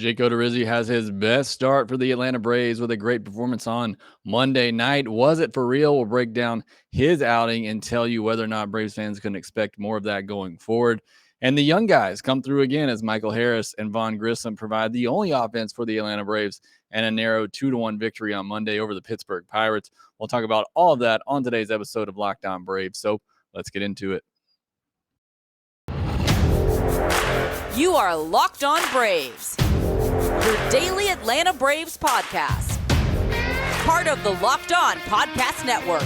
Jake Odorizzi has his best start for the Atlanta Braves with a great performance on Monday night. Was it for real? We'll break down his outing and tell you whether or not Braves fans can expect more of that going forward. And the young guys come through again as Michael Harris and Vaughn Grissom provide the only offense for the Atlanta Braves and a narrow 2-1 victory on Monday over the Pittsburgh Pirates. We'll talk about all of that on today's episode of Lockedon Braves. So let's get into it. You are Locked On Braves, your daily Atlanta Braves podcast. Part of the Locked On Podcast Network,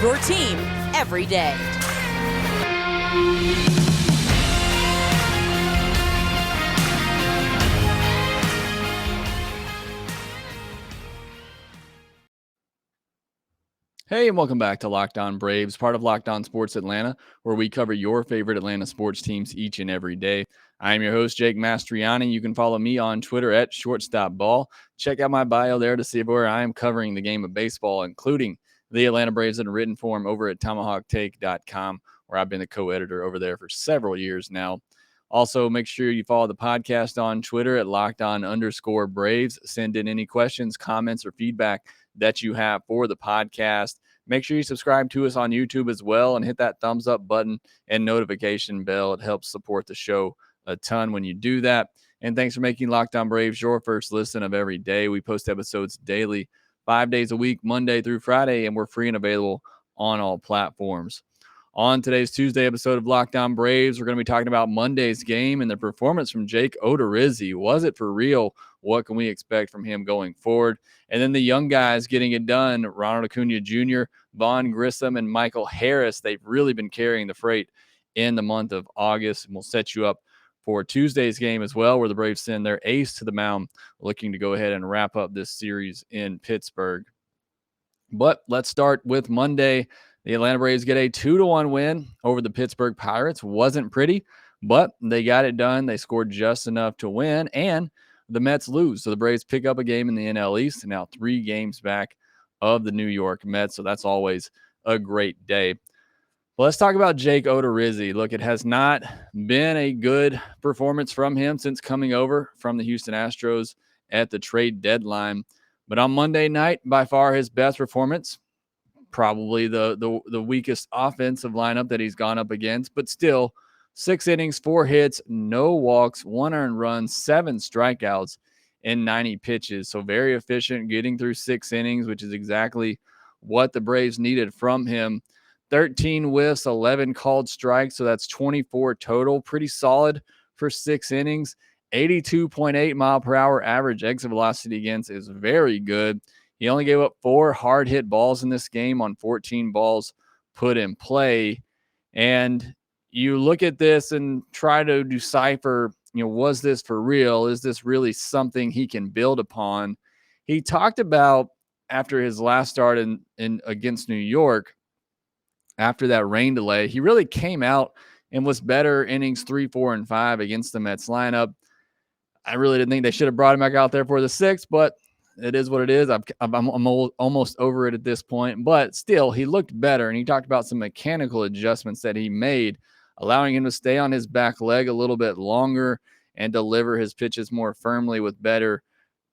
your team every day. Hey, and welcome back to Locked On Braves, part of Locked On Sports Atlanta, where we cover your favorite Atlanta sports teams each and every day. I am your host, Jake Mastroianni. You can follow me on Twitter at @shortstopball. Check out my bio there to see where I am covering the game of baseball, including the Atlanta Braves in written form over at tomahawktake.com, where I've been the co-editor over there for several years now. Also, make sure you follow the podcast on Twitter at LockedOn_Braves. Send in any questions, comments, or feedback that you have for the podcast. Make sure you subscribe to us on YouTube as well and hit that thumbs up button and notification bell. It helps support the show a ton when you do that. And thanks for making Locked On Braves your first listen of every day. We post episodes daily, 5 days a week, Monday through Friday, and we're free and available on all platforms. On today's Tuesday episode of Locked On Braves, we're going to be talking about Monday's game and the performance from Jake Odorizzi. Was it for real? What can we expect from him going forward? And then the young guys getting it done, Ronald Acuna Jr., Vaughn Grissom, and Michael Harris. They've really been carrying the freight in the month of August, and we'll set you up for Tuesday's game as well, where the Braves send their ace to the mound, looking to go ahead and wrap up this series in Pittsburgh. But let's start with Monday. The Atlanta Braves get a 2-1 win over the Pittsburgh Pirates. Wasn't pretty, but they got it done. They scored just enough to win, and the Mets lose. So the Braves pick up a game in the NL East, and now 3 games back of the New York Mets. So that's always a great day. Well, let's talk about Jake Odorizzi. Look, it has not been a good performance from him since coming over from the Houston Astros at the trade deadline. But on Monday night, by far his best performance. Probably the weakest offensive lineup that he's gone up against, but still 6 innings, 4 hits, no walks, 1 earned run, 7 strikeouts in 90 pitches. So very efficient, getting through 6 innings, which is exactly what the Braves needed from him. 13 whiffs, 11 called strikes, so that's 24 total. Pretty solid for 6 innings. 82.8 mile per hour average exit velocity against is very good. He only gave up 4 hard hit balls in this game on 14 balls put in play. And you look at this and try to decipher, was this for real? Is this really something he can build upon? He talked about after his last start in against New York, after that rain delay, he really came out and was better innings 3, 4, and 5 against the Mets lineup. I really didn't think they should have brought him back out there for the 6th, but it is what it is. I'm almost over it at this point, but still, he looked better, and he talked about some mechanical adjustments that he made, allowing him to stay on his back leg a little bit longer and deliver his pitches more firmly with better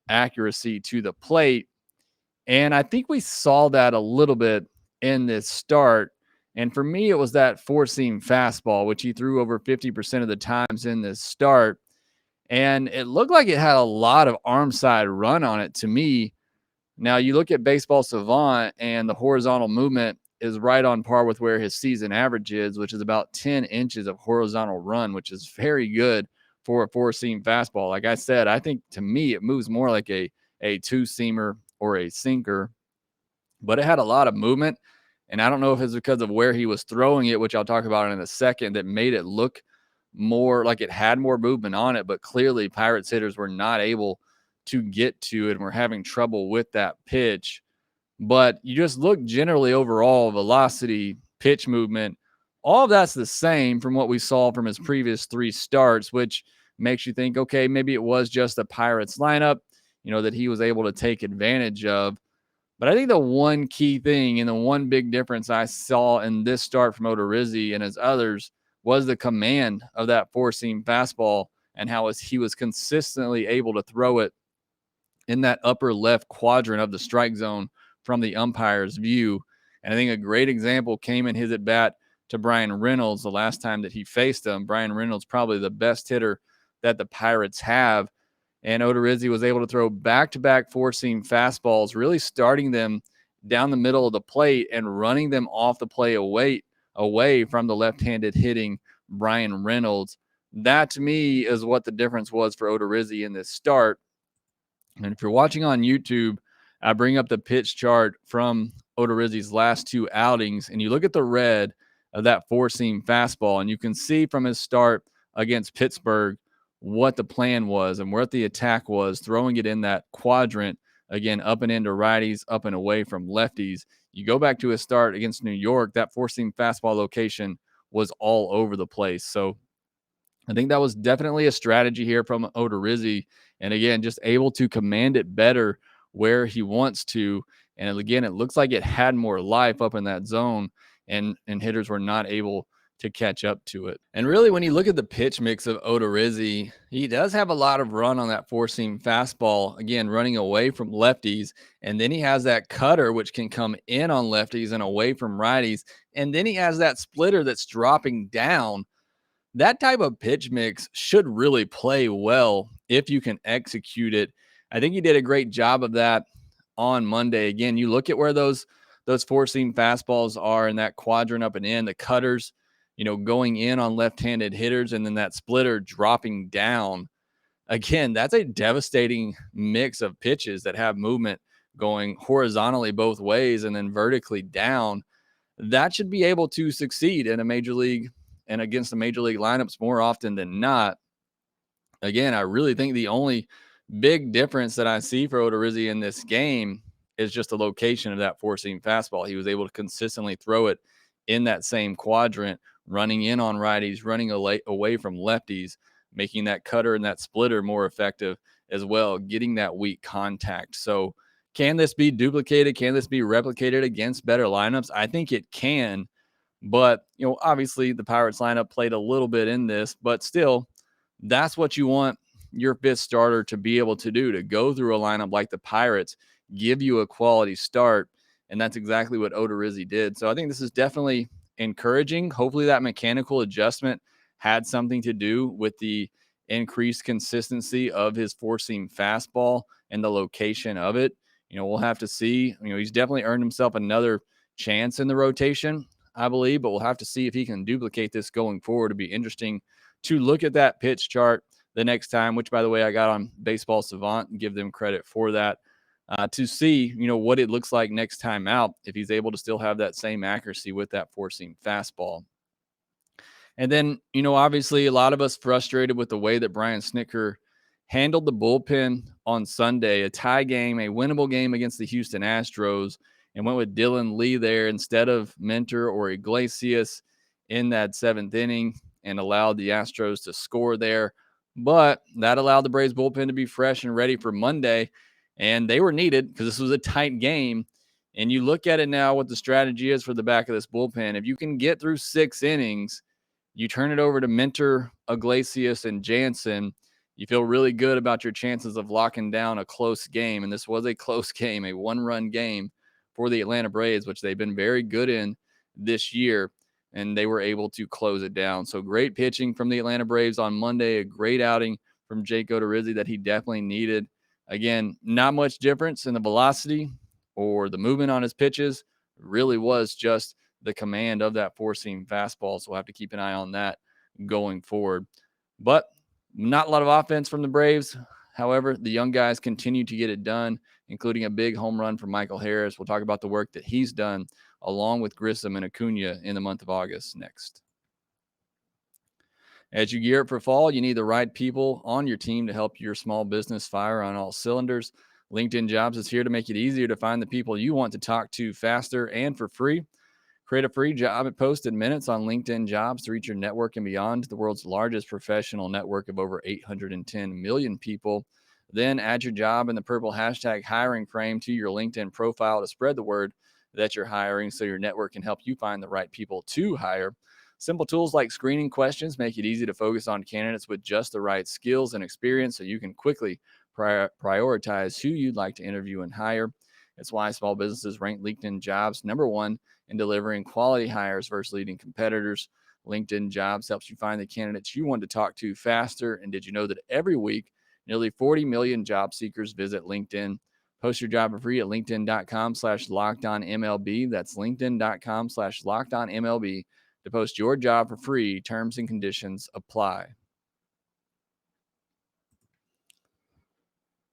accuracy to the plate. And I think we saw that a little bit in this start. And for me, it was that 4-seam fastball, which he threw over 50% of the times in this start. And it looked like it had a lot of arm side run on it to me. Now, you look at Baseball Savant, and the horizontal movement is right on par with where his season average is, which is about 10 inches of horizontal run, which is very good for a 4-seam fastball. Like I said, I think to me it moves more like a 2-seamer or a sinker, but it had a lot of movement. And I don't know if it's because of where he was throwing it, which I'll talk about in a second, that made it look more like it had more movement on it, but clearly Pirates hitters were not able to get to it and were having trouble with that pitch. But you just look generally overall, velocity, pitch movement, all of that's the same from what we saw from his previous 3 starts, which makes you think, okay, maybe it was just the Pirates lineup, that he was able to take advantage of. But I think the one key thing and the one big difference I saw in this start from Odorizzi and his others was the command of that 4-seam fastball and how he was consistently able to throw it in that upper left quadrant of the strike zone from the umpire's view. And I think a great example came in his at bat to Brian Reynolds the last time that he faced him. Brian Reynolds, probably the best hitter that the Pirates have. And Odorizzi was able to throw back-to-back four-seam fastballs, really starting them down the middle of the plate and running them off the play away from the left-handed hitting Brian Reynolds. That, to me, is what the difference was for Odorizzi in this start. And if you're watching on YouTube, I bring up the pitch chart from Odorizzi's last two outings, and you look at the red of that four-seam fastball, and you can see from his start against Pittsburgh what the plan was and what the attack was, throwing it in that quadrant, again, up and into righties, up and away from lefties. You go back to his start against New York, that four-seam fastball location was all over the place. So I think that was definitely a strategy here from Odorizzi. And again, just able to command it better where he wants to. And again, it looks like it had more life up in that zone, and hitters were not able to catch up to it. And really, when you look at the pitch mix of Odorizzi, he does have a lot of run on that four-seam fastball, again, running away from lefties. And then he has that cutter, which can come in on lefties and away from righties. And then he has that splitter that's dropping down. That type of pitch mix should really play well if you can execute it. I think he did a great job of that on Monday. Again, you look at where those four-seam fastballs are in that quadrant up and in, the cutters, going in on left-handed hitters, and then that splitter dropping down. Again, that's a devastating mix of pitches that have movement going horizontally both ways and then vertically down. That should be able to succeed in a major league and against the major league lineups more often than not. Again, I really think the only big difference that I see for Odorizzi in this game is just the location of that four-seam fastball. He was able to consistently throw it in that same quadrant, running in on righties, running away from lefties, making that cutter and that splitter more effective as well, getting that weak contact. So can this be duplicated? Can this be replicated against better lineups? I think it can. But, obviously the Pirates lineup played a little bit in this, but still, that's what you want your fifth starter to be able to do, to go through a lineup like the Pirates, give you a quality start. And that's exactly what Odorizzi did. So I think this is definitely encouraging. Hopefully that mechanical adjustment had something to do with the increased consistency of his four-seam fastball and the location of it. We'll have to see. He's definitely earned himself another chance in the rotation, I believe, but we'll have to see if he can duplicate this going forward. It'd be interesting to look at that pitch chart the next time, which, by the way, I got on Baseball Savant and give them credit for that, to see, what it looks like next time out, if he's able to still have that same accuracy with that four-seam fastball. And then, obviously a lot of us frustrated with the way that Brian Snitker handled the bullpen on Sunday, a tie game, a winnable game against the Houston Astros, and went with Dylan Lee there instead of Mentor or Iglesias in that seventh inning and allowed the Astros to score there. But that allowed the Braves bullpen to be fresh and ready for Monday, and they were needed because this was a tight game. And you look at it now, what the strategy is for the back of this bullpen. If you can get through 6 innings, you turn it over to Mentor, Iglesias, and Jansen, you feel really good about your chances of locking down a close game. And this was a close game, a one-run game for the Atlanta Braves, which they've been very good in this year, and they were able to close it down. So great pitching from the Atlanta Braves on Monday, a great outing from Jake Odorizzi that he definitely needed. Again, not much difference in the velocity or the movement on his pitches. It really was just the command of that four-seam fastball, so we'll have to keep an eye on that going forward. But not a lot of offense from the Braves. However, the young guys continue to get it done, including a big home run from Michael Harris. We'll talk about the work that he's done along with Grissom and Acuna in the month of August next. As you gear up for fall, you need the right people on your team to help your small business fire on all cylinders. LinkedIn Jobs is here to make it easier to find the people you want to talk to faster and for free. Create a free job post in minutes on LinkedIn Jobs to reach your network and beyond, the world's largest professional network of over 810 million people. Then add your job in the purple hashtag hiring frame to your LinkedIn profile to spread the word that you're hiring so your network can help you find the right people to hire. Simple tools like screening questions make it easy to focus on candidates with just the right skills and experience so you can quickly prioritize who you'd like to interview and hire. It's why small businesses rank LinkedIn Jobs #1 in delivering quality hires versus leading competitors. LinkedIn Jobs helps you find the candidates you want to talk to faster. And did you know that every week, nearly 40 million job seekers visit LinkedIn? Post your job for free at linkedin.com/lockedonmlb. That's linkedin.com/lockedonmlb to post your job for free. Terms and conditions apply.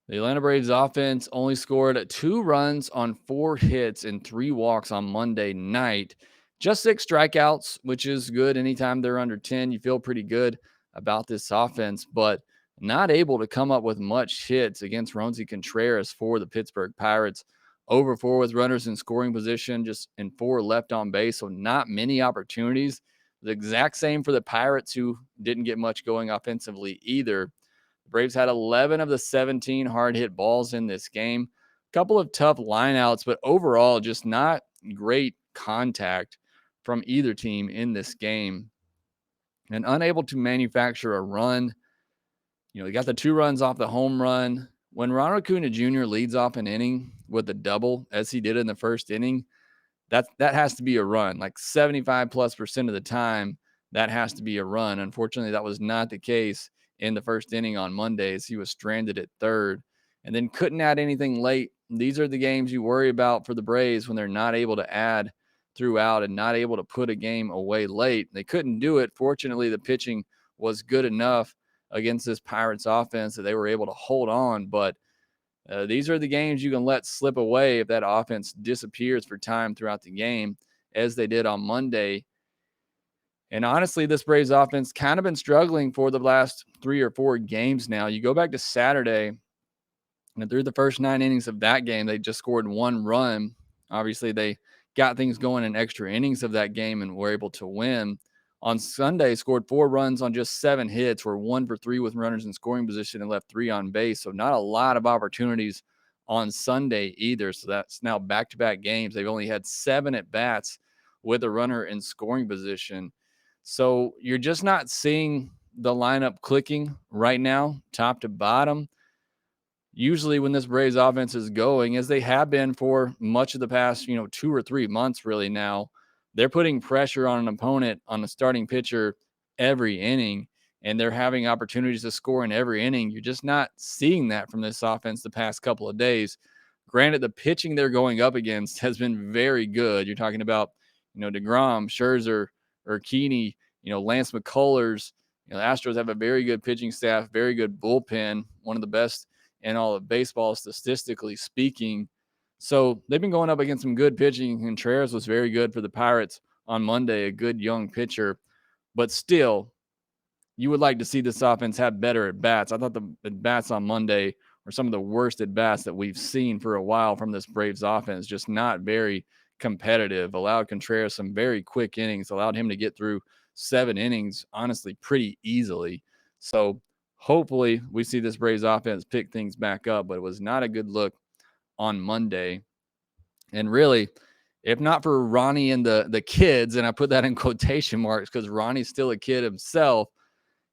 The Atlanta Braves offense only scored 2 runs on 4 hits and 3 walks on Monday night. Just 6 strikeouts, which is good. Anytime they're under 10, you feel pretty good about this offense, but not able to come up with much hits against Roansy Contreras for the Pittsburgh Pirates. Over 4 with runners in scoring position, just in 4 left on base, so not many opportunities. The exact same for the Pirates, who didn't get much going offensively either. The Braves had 11 of the 17 hard hit balls in this game. A couple of tough lineouts, but overall, just not great contact from either team in this game. And unable to manufacture a run. He got the 2 runs off the home run. When Ronald Acuna Jr. leads off an inning with a double, as he did in the first inning, that has to be a run. Like 75+% of the time, that has to be a run. Unfortunately, that was not the case in the first inning on Monday, as he was stranded at third and then couldn't add anything late. These are the games you worry about for the Braves when they're not able to add throughout and not able to put a game away late. They couldn't do it. Fortunately, the pitching was good enough against this Pirates offense that they were able to hold on, but these are the games you can let slip away if that offense disappears for time throughout the game, as they did on Monday. And honestly, this Braves offense kind of been struggling for the last 3 or 4 games now. You go back to Saturday, and through the first 9 innings of that game, they just scored 1 run. Obviously, they got things going in extra innings of that game and were able to win. On Sunday, scored 4 runs on just 7 hits, were 1 for 3 with runners in scoring position and left 3 on base. So not a lot of opportunities on Sunday either. So that's now back-to-back games. They've only had 7 at-bats with a runner in scoring position. So you're just not seeing the lineup clicking right now, top to bottom. Usually when this Braves offense is going, as they have been for much of the past, 2 or 3 months really now, they're putting pressure on an opponent, on a starting pitcher every inning, and they're having opportunities to score in every inning. You're just not seeing that from this offense the past couple of days. Granted, the pitching they're going up against has been very good. You're talking about, DeGrom, Scherzer, Urquidy, Lance McCullers. The Astros have a very good pitching staff, very good bullpen, one of the best in all of baseball, statistically speaking. So they've been going up against some good pitching. Contreras was very good for the Pirates on Monday, a good young pitcher. But still, you would like to see this offense have better at-bats. I thought the at-bats on Monday were some of the worst at-bats that we've seen for a while from this Braves offense, just not very competitive. Allowed Contreras some very quick innings, allowed him to get through 7 innings, honestly, pretty easily. So hopefully we see this Braves offense pick things back up, but it was not a good look on Monday. And really, if not for Ronnie and the kids, and I put that in quotation marks because Ronnie's still a kid himself,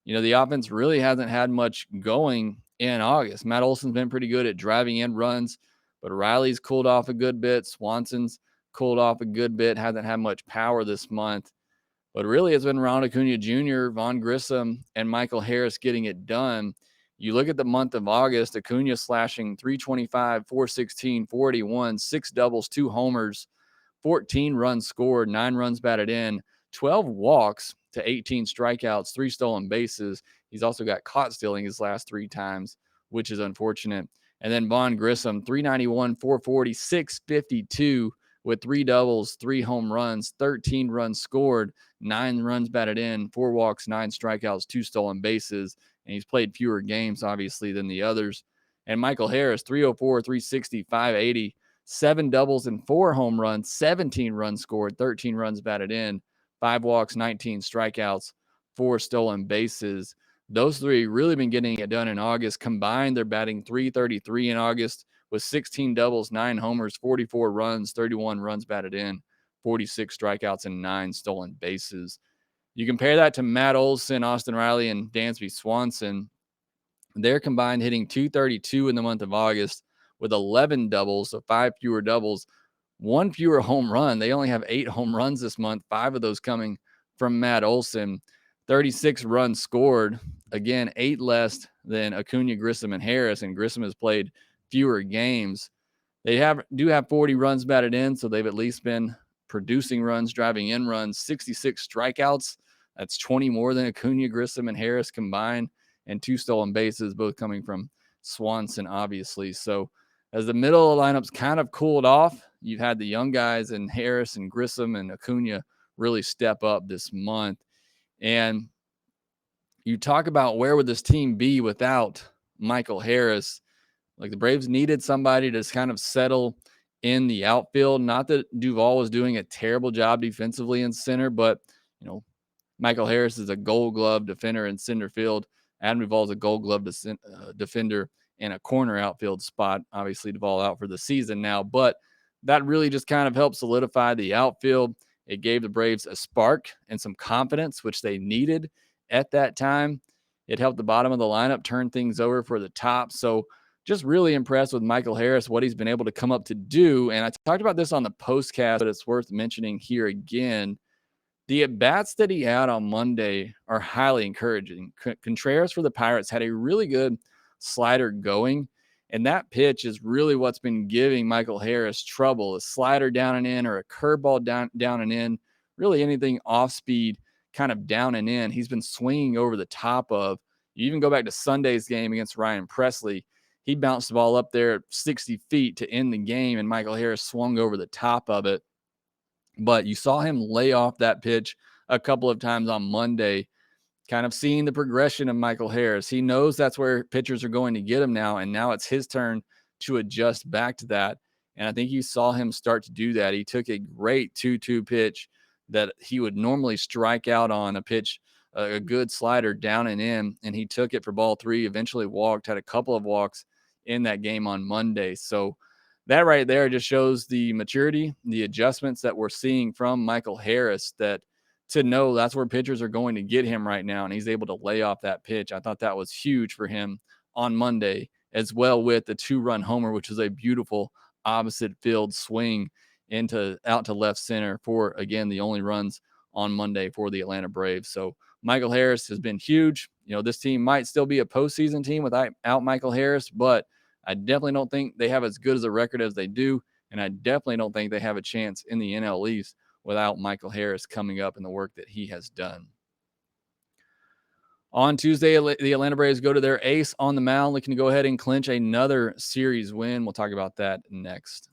the offense really hasn't had much going in August. Matt Olson's been pretty good at driving in runs, but Riley's cooled off a good bit. Swanson's cooled off a good bit, hasn't had much power this month. But really, it's been Ronald Acuna Jr., Vaughn Grissom, and Michael Harris getting it done. You look at the month of August, Acuna slashing 325, 416, 481, 6 doubles, 2 homers, 14 runs scored, 9 runs batted in, 12 walks to 18 strikeouts, 3 stolen bases. He's also got caught stealing his last 3 times, which is unfortunate. And then Vaughn Grissom, 391, 440, 652 with 3 doubles, 3 home runs, 13 runs scored, 9 runs batted in, 4 walks, 9 strikeouts, 2 stolen bases. And he's played fewer games, obviously, than the others. And Michael Harris, 304, 360, 580, 7 doubles and 4 home runs, 17 runs scored, 13 runs batted in, 5 walks, 19 strikeouts, 4 stolen bases. Those 3 really been getting it done in August. Combined, they're batting .333 in August with 16 doubles, 9 homers, 44 runs, 31 runs batted in, 46 strikeouts, and 9 stolen bases. You compare that to Matt Olson, Austin Riley, and Dansby Swanson. They're combined hitting 232 in the month of August with 11 doubles, so 5 fewer doubles, 1 fewer home run. They only have 8 home runs this month, 5 of those coming from Matt Olson. 36 runs scored, again, 8 less than Acuna, Grissom, and Harris, and Grissom has played fewer games. They do have 40 runs batted in, so they've at least been producing runs, driving in runs, 66 strikeouts. That's 20 more than Acuna, Grissom, and Harris combined, and 2 stolen bases, both coming from Swanson, obviously. So as the middle of the lineup's kind of cooled off, you've had the young guys and Harris and Grissom and Acuna really step up this month. And you talk about where would this team be without Michael Harris. Like, the Braves needed somebody to kind of settle in the outfield. Not that Duvall was doing a terrible job defensively in center, but, Michael Harris is a Gold Glove defender in center field. Adam Duvall is a Gold Glove defender in a corner outfield spot. Obviously, Duvall out for the season now, but that really just kind of helped solidify the outfield. It gave the Braves a spark and some confidence, which they needed at that time. It helped the bottom of the lineup turn things over for the top. So just really impressed with Michael Harris, what he's been able to come up to do. And I talked about this on the postcast, but it's worth mentioning here again. The at-bats that he had on Monday are highly encouraging. Contreras for the Pirates had a really good slider going, and that pitch is really what's been giving Michael Harris trouble. A slider down and in, or a curveball down and in, really anything off-speed kind of down and in, he's been swinging over the top of. You even go back to Sunday's game against Ryan Presley. He bounced the ball up there at 60 feet to end the game, and Michael Harris swung over the top of it. But you saw him lay off that pitch a couple of times on Monday, kind of seeing the progression of Michael Harris. He knows that's where pitchers are going to get him now, and now it's his turn to adjust back to that. And I think you saw him start to do that. He took a great 2-2 pitch that he would normally strike out on, a pitch, a good slider down and in, and he took it for ball 3, eventually walked, had a couple of walks in that game on Monday. So that right there just shows the maturity, the adjustments that we're seeing from Michael Harris, that to know that's where pitchers are going to get him right now, and he's able to lay off that pitch. I thought that was huge for him on Monday, as well with the 2-run homer, which is a beautiful opposite field swing out to left center for, again, the only runs on Monday for the Atlanta Braves. So Michael Harris has been huge. This team might still be a postseason team without Michael Harris, but I definitely don't think they have as good as a record as they do, and I definitely don't think they have a chance in the NL East without Michael Harris coming up in the work that he has done. On Tuesday, the Atlanta Braves go to their ace on the mound, looking to go ahead and clinch another series win. We'll talk about that next.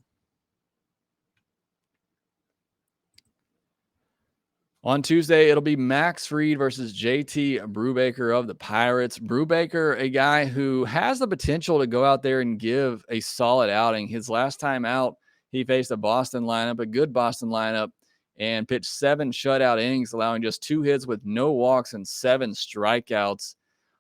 On Tuesday, it'll be Max Fried versus JT Brubaker of the Pirates. Brubaker, a guy who has the potential to go out there and give a solid outing. His last time out, he faced a Boston lineup, a good Boston lineup, and pitched 7 shutout innings, allowing just 2 hits with no walks and 7 strikeouts.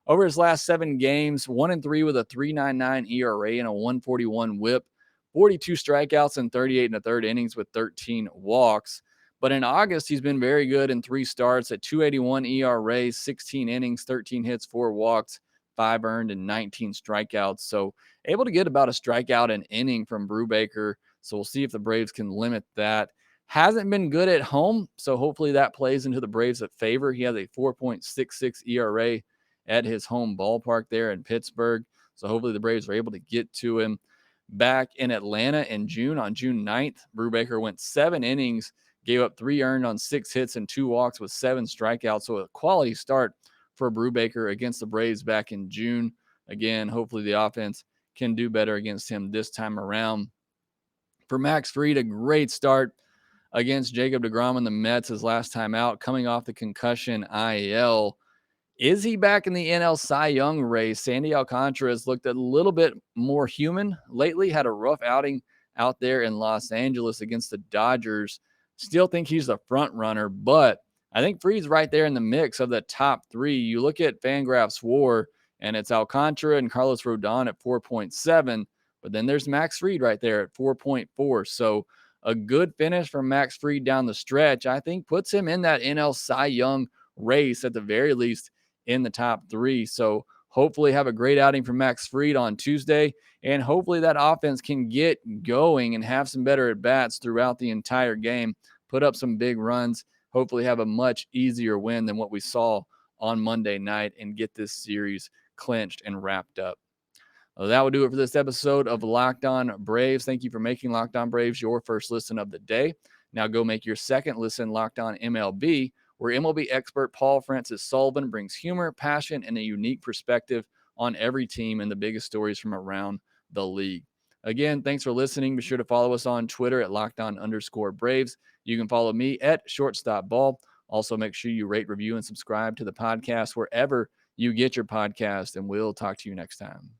Over his last 7 games, 1-3 with a 3.99 ERA and a 1.41 WHIP, 42 strikeouts and 38 1/3 innings with 13 walks. But in August, he's been very good in 3 starts at 2.81 ERA, 16 innings, 13 hits, 4 walks, 5 earned, and 19 strikeouts. So able to get about a strikeout an inning from Brubaker. So we'll see if the Braves can limit that. Hasn't been good at home, so hopefully that plays into the Braves' favor. He has a 4.66 ERA at his home ballpark there in Pittsburgh. So hopefully the Braves are able to get to him. Back in Atlanta in June, on June 9th, Brubaker went 7 innings, gave up 3 earned on 6 hits and 2 walks with 7 strikeouts. So a quality start for Brubaker against the Braves back in June. Again, hopefully the offense can do better against him this time around. For Max Fried, a great start against Jacob deGrom and the Mets his last time out, coming off the concussion IL. Is he back in the NL Cy Young race? Sandy Alcantara has looked a little bit more human lately, had a rough outing out there in Los Angeles against the Dodgers. Still think he's the front runner, but I think Fried's right there in the mix of the top 3. You look at Fangraphs WAR, and it's Alcantara and Carlos Rodon at 4.7, but then there's Max Fried right there at 4.4. So a good finish from Max Fried down the stretch, I think, puts him in that NL Cy Young race at the very least in the top 3. So hopefully have a great outing from Max Fried on Tuesday, and hopefully that offense can get going and have some better at-bats throughout the entire game, put up some big runs, hopefully have a much easier win than what we saw on Monday night, and get this series clinched and wrapped up. Well, that will do it for this episode of Locked On Braves. Thank you for making Locked On Braves your first listen of the day. Now go make your second listen Locked On MLB, where MLB expert Paul Francis Sullivan brings humor, passion, and a unique perspective on every team and the biggest stories from around the league. Again, thanks for listening. Be sure to follow us on Twitter at LockedOn_Braves. You can follow me at ShortstopBall. Also, make sure you rate, review, and subscribe to the podcast wherever you get your podcast, and we'll talk to you next time.